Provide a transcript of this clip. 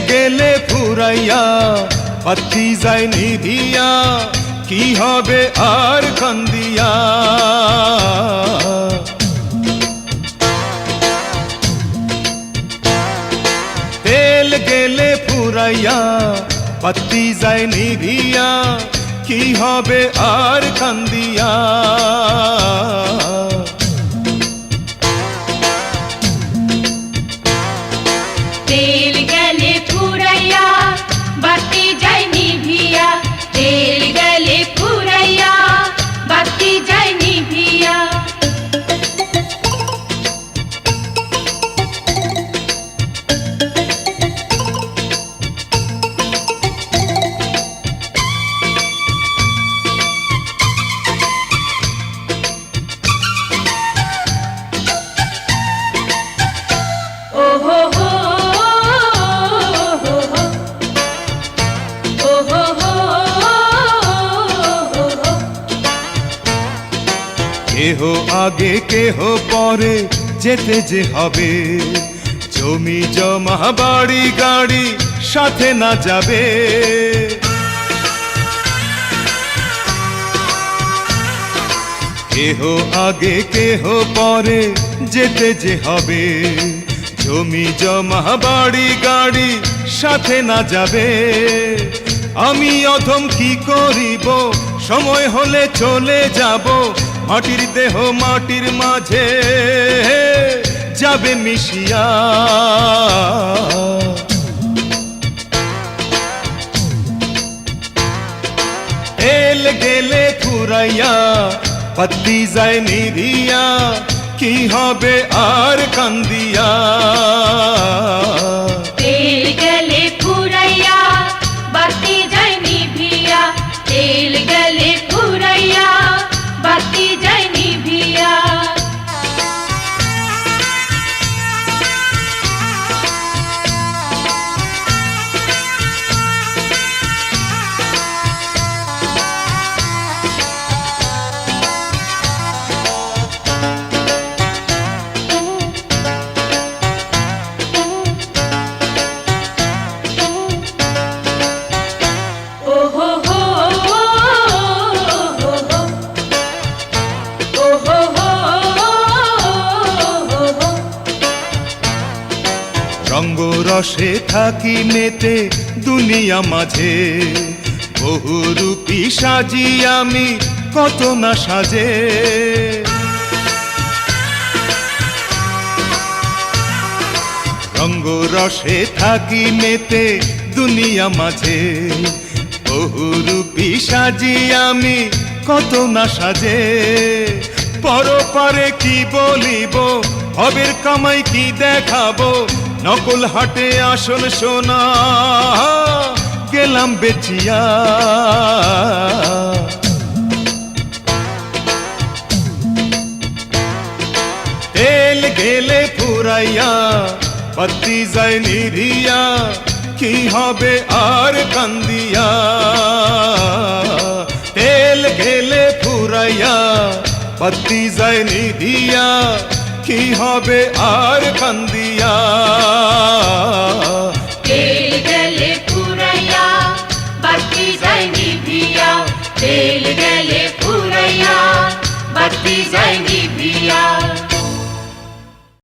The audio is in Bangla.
গেলে ফুরাইয়া বাতি যায় নিভিয়া কি হবে আর কান্দিয়া তেল গেলে ফুরাইয়া বাতি যায় নিভিয়া কি হবে আর কান্দিয়া তেল গেলে ফুরাইয়া বাতি যায় নিভিয়া তেল গেলে ফুরাইয়া বাতি যায় নিভিয়া কেহ আগে কেহ পরে যেতে যে হবে জমি জমা বাড়ি গাড়ি সাথে না যাবে কেহ আগে কেহ পরে যেতে যে হবে জমি জমা বাড়ি গাড়ি সাথে না যাবে আমি অধম কি করিব সময় হলে চলে যাব মাটির দেহ মাটির মাঝে যাবে মিশিয়া তেল গেলে ফুরাইয়া বাতি যায় নিভিয়া কি হবে আর কান্দিয়া তেল গেলে ফুরাইয়া বাতি যায় নিভিয়া তেল গেলে ফুরাইয়া বাতি যায় নিভিয়া রঙ্গ রসে থাকি মেতে দুনিয়া মাঝে বহুরূপী সাজি আমি কত না সাজে রঙ্গ রসে থাকি মেতে দুনিয়া মাঝে বহুরূপী সাজি আমি কত না সাজে পরপারে কি বলিব হবের কামাই কি দেখাবো নকল হাটে আসল সোনা গেলাম বেচিয়া তেল গেলে ফুরাইয়া বাতি যায় নিভিয়া কি হবে আর কান্দিয়া তেল গেলে ফুরাইয়া বাতি যায় নিভিয়া কি হবে আর কান্দিয়া তেল গেলে ফুরাইয়া বাতি যায় নিভিয়া তেল গেলে ফুরাইয়া বাতি যায় নিভিয়া